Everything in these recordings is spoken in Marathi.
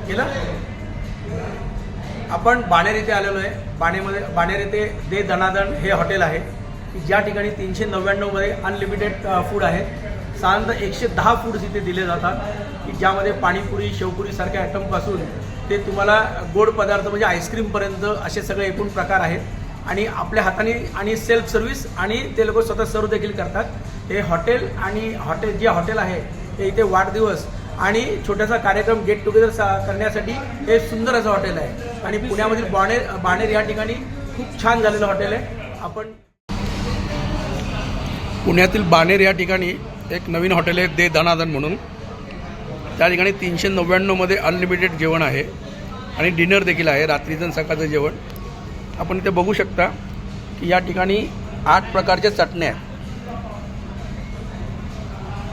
केलं. आपण बाणेर येथे आलेलो आहे. बाणेर येथे दे दनादन हे हॉटेल आहे की ज्या ठिकाणी 399 मध्ये अनलिमिटेड फूड आहे. साधारणतः 110 फूड्स इथे दिले जातात की ज्यामध्ये पाणीपुरी शेवपुरी सारख्या आयटमपासून ते तुम्हाला गोड पदार्थ म्हणजे आईस्क्रीमपर्यंत असे सगळे एकूण प्रकार आहेत. आणि आपल्या हाताने आणि सेल्फ सर्व्हिस आणि ते लोक स्वतः सर्व देखील करतात. हे हॉटेल आणि जे हॉटेल आहे ते इथे वाढदिवस आणि छोटासा कार्यक्रम गेट टुगेदर करण्यासाठी हे सुंदर असं हॉटेल आहे. आणि पुण्यामधील बाणेर या ठिकाणी खूप छान झालेलं हॉटेल आहे. आपण पुण्यातील बाणेर या ठिकाणी एक नवीन हॉटेल आहे दे दनादन म्हणून. त्या ठिकाणी 399 मध्ये अनलिमिटेड जेवण आहे आणि डिनर देखील आहे, रात्रीचं आणि सकाळचं जेवण. आपण इथे बघू शकता की या ठिकाणी 8 प्रकारच्या चटण्या आहेत.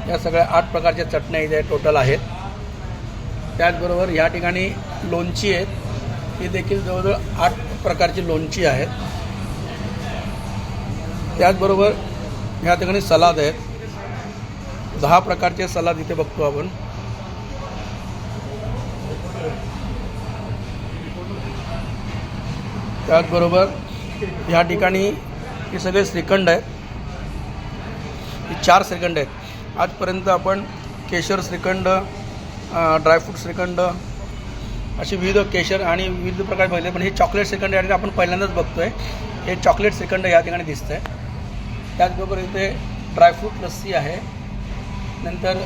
या सगळ्या 8 प्रकारच्या चटण्या इथे टोटल आहेत. त्याचबरोबर या ठिकाणी लोणची आहेत, ही देखील जवळजवळ 8 प्रकारची लोणची आहेत. त्याचबरोबर या ठिकाणी सलाद आहेत, 10 प्रकारचे सलाद इथे बघतो आपण. त्याचबरोबर या ठिकाणी हे सगळे श्रीखंड आहेत, हे 4 श्रीखंड आहेत. आजपर्यंत आपण केशर श्रीखंड, ड्रायफ्रूट श्रीखंड असे विविध केशर आणि विविध प्रकार बघितले, पण हे चॉकलेट श्रीखंड या ठिकाणी आपण पहिल्यांदाच बघतो आहे. हे चॉकलेट श्रीखंड या ठिकाणी दिसतं आहे. त्याचबरोबर इथे ड्रायफ्रूट लस्सी आहे, नंतर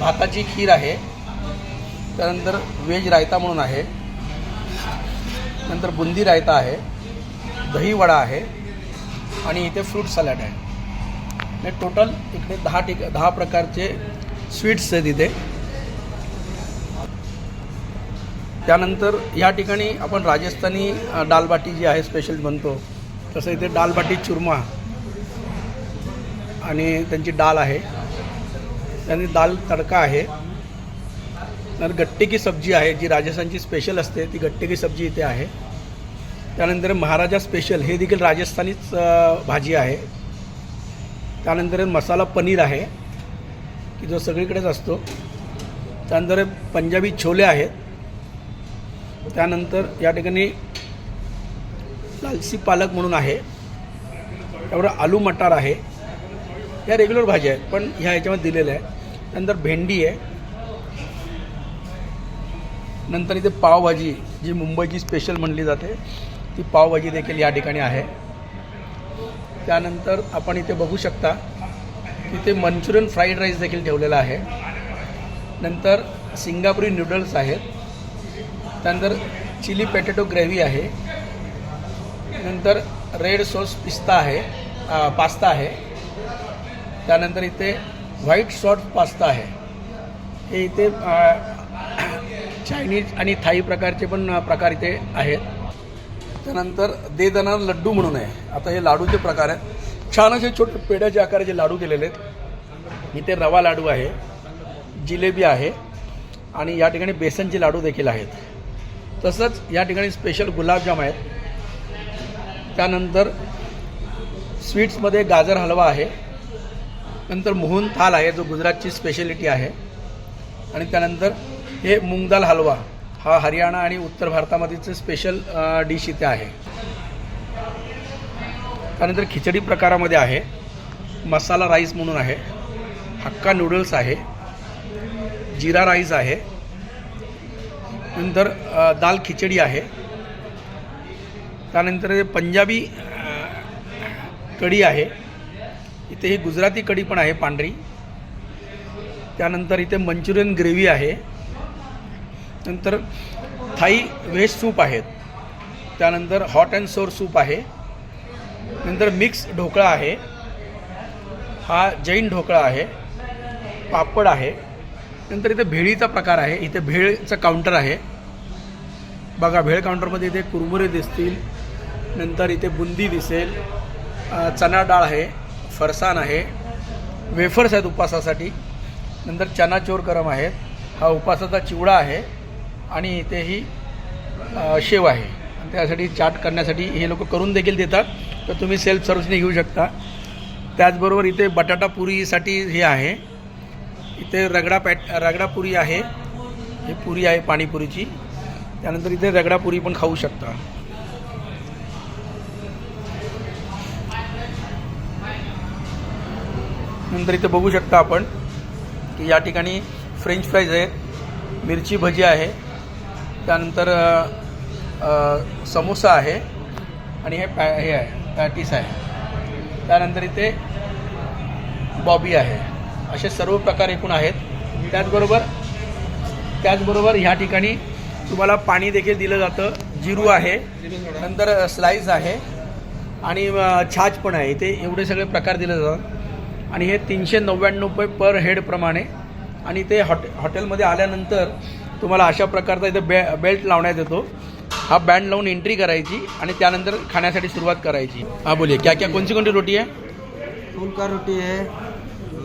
भाताची खीर आहे, त्यानंतर व्हेज रायता म्हणून आहे, नंतर बुंदी रायता आहे, दही वडा आहे आणि इथे फ्रूट सॅलड आहे. हे टोटल इकडे 10 प्रकारचे स्वीट्स आहेत इथे. त्यानंतर या ठिकाणी आपण राजस्थानी दालबाटी जी आहे स्पेशल बनतो, तसं इथे दालबाटी चुरमा आणि त्यांची डाल आहे, त्यांनी दाल तडका आहे. नंतर गट्टे की सब्जी आहे जी राजस्थानची स्पेशल असते, ती गट्टे की सब्जी इथे आहे. त्यानंतर महाराजा स्पेशल हे देखील राजस्थानीच भाजी आहे. त्यानंतर मसाला पनीर आहे की जो सगळीकडेच असतो. त्यानंतर पंजाबी छोले आहेत. त्यानंतर या ठिकाणी लालसी पालक म्हणून आहे. त्यावर आलू मटार आहे. या रेग्युलर भाज्या आहेत पण ह्या ह्याच्यामध्ये दिलेल्या आहे. त्यानंतर भेंडी आहे. नंतर इथे पावभाजी जी मुंबईची स्पेशल म्हणली जाते ती पावभाजी देखील या ठिकाणी आहे. त्यानंतर आपण इथे बघू शकता इथे मंचुरियन फ्राईड राईस देखील ठेवलेला आहे. नंतर सिंगापुरी नूडल्स आहेत. त्यानंतर चिली पोटॅटो ग्रेव्ही आहे. नंतर रेड सॉस पास्ता आहे. त्यानंतर इथे व्हाईट सॉस पास्ता आहे. हे इथे चायनीज आणि थाई प्रकारचे पण प्रकार इथे आहेत. त्यानंतर दे दनादन लड्डू म्हणून आहे. आता हे लाडूचे प्रकार आहेत. छान असे छोटे पेढ्याच्या आकाराचे लाडू केलेले आहेत. इथे रवा लाडू आहे, जिलेबी आहे आणि या ठिकाणी बेसनचे लाडू देखील आहेत. तसंच या ठिकाणी स्पेशल गुलाबजाम आहेत. त्यानंतर स्वीट्समध्ये गाजर हलवा आहे. नंतर मोहन थाल आहे जो गुजरातची स्पेशलिटी आहे. आणि त्यानंतर हे मूग दाल हलवा हा हरियाणा आणि उत्तर भारतामधील स्पेशल डिश इथे आहे. त्यानंतर खिचडी प्रकारामध्ये आहे, मसाला राईस म्हणून आहे, हक्का नूडल्स आहे, जिरा राईस आहे, नंतर दाल खिचडी आहे. त्यानंतर पंजाबी कढी आहे. इथे ही गुजराती कढी पण आहे पांढरी. त्यानंतर इथे मंचुरियन ग्रेव्ही आहे. नंतर थाई व्हेज सूप आहेत. त्यानंतर हॉट अँड सोर सूप आहे. नंतर मिक्स ढोकळा आहे. हा जैन ढोकळा आहे. पापड आहे. नंतर इथे भेळीचा प्रकार आहे. इथे भेळचं काउंटर आहे बघा. भेळ काउंटरमध्ये इथे कुरमुरे दिसतील. नंतर इथे बुंदी दिसेल, चना डाळ आहे, फरसाण आहे, वेफर्स आहेत उपासासाठी. नंतर चना चोर गरम आहेत. हा उपासाचा चिवडा आहे आणि इथे ही शेव आहे. त्यासाठी चाट करण्यासाठी हे लोक करून देखील देतात, तर तुम्ही सेल्फ सर्व्हिसने घेऊ शकता. त्याचबरोबर इथे बटाटा पुरीसाठी हे आहे. इथे रगडा पुरी आहे. हे पुरी आहे पाणीपुरीची. त्यानंतर इथे रगडापुरी पण खाऊ शकता. नंतर इथे बघू शकता आपण की या ठिकाणी फ्रेंच फ्राईज आहेत, मिरची भजी आहे, त्यानंतर समोसा आहे आणि हे आहे पॅटीस आहे. त्यानंतर इथे बॉबी आहे. असे सर्व प्रकार एकूण आहेत. त्याचबरोबर ह्या ठिकाणी तुम्हाला पाणी देखील दिलं जातं. जिरू आहे, नंतर स्लाईस आहे आणि छाछ पण आहे. इथे एवढे सगळे प्रकार दिले जातात आणि हे 399 रुपये पर हेड प्रमाणे. आणि ते हॉटेलमध्ये आल्यानंतर तुम्हाला अशा प्रकारचा इथे बेल्ट लावण्यात येतो. हा बँड लावून एंट्री करायची आणि त्यानंतर खाण्यासाठी सुरुवात करायची. हाँ बोलिए, क्या क्या कौन सी रोटी है? फुल्का रोटी है.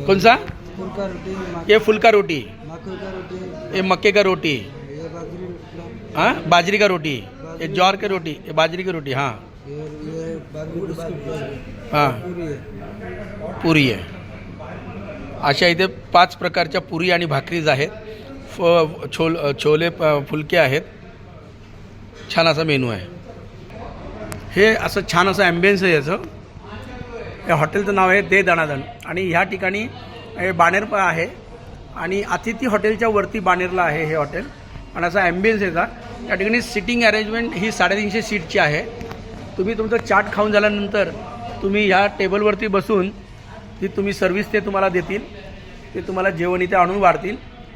कौन सा? फुल्का रोटी. ये फुल्का रोटी, मक्के का रोटी. ये मक्के का रोटी, ये बाजरी. हाँ बाजरी का रोटी, ये ज्वार की रोटी, ये बाजरी की रोटी. हाँ ये बाजरी. हाँ पूरी है. पुरी आहे. अशा इथे 5 प्रकारच्या पुरी आणि भाकरीज आहेत. छोले फुलके आहेत. छान असा मेनू आहे. हे असं छान असं ॲम्बियन्स आहे याचं. या हॉटेलचं नाव आहे दे दणादण आणि ह्या ठिकाणी हे बाणेर पण आहे आणि अतिथी हॉटेलच्या वरती बाणेरला आहे हे हॉटेल. आणि असा ॲम्बियन्स याचा. या ठिकाणी सिटिंग अरेंजमेंट ही 350 सीटची आहे. तुम्ही तुमचं चाट खाऊन झाल्यानंतर तुम्ही ह्या टेबलवरती बसून ती तुम्ही सर्व्हिस ते तुम्हाला देतील. ते तुम्हाला जेवण इथे आणून वाढतील.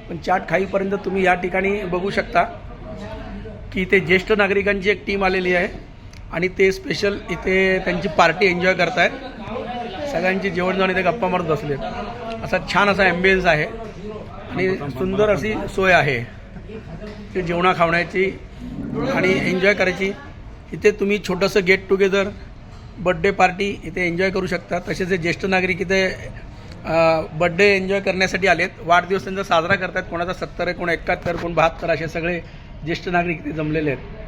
पण चाट खाईपर्यंत तुम्ही या ठिकाणी बघू शकता की इथे ज्येष्ठ नागरिकांची एक टीम आलेली आहे आणि ते स्पेशल इथे त्यांची पार्टी एन्जॉय करत आहेत. सगळ्यांची जेवण जाऊन इथे गप्पा मारत बसलेत. असा छान असा ॲम्बियन्स आहे आणि सुंदर अशी सोय आहे ते जेवणा खावण्याची आणि एन्जॉय करायची. इथे तुम्ही छोटंसं गेट टुगेदर, बड्डे पार्टी इथे एन्जॉय करू शकता. तसेच हे ज्येष्ठ नागरिक इथे बड्डे एन्जॉय करण्यासाठी आलेत. वाढदिवस त्यांचा साजरा करतात. कोणाचा 70 आहे, कोण 71, कोण 72 असे सगळे ज्येष्ठ नागरिक इथे जमलेले आहेत.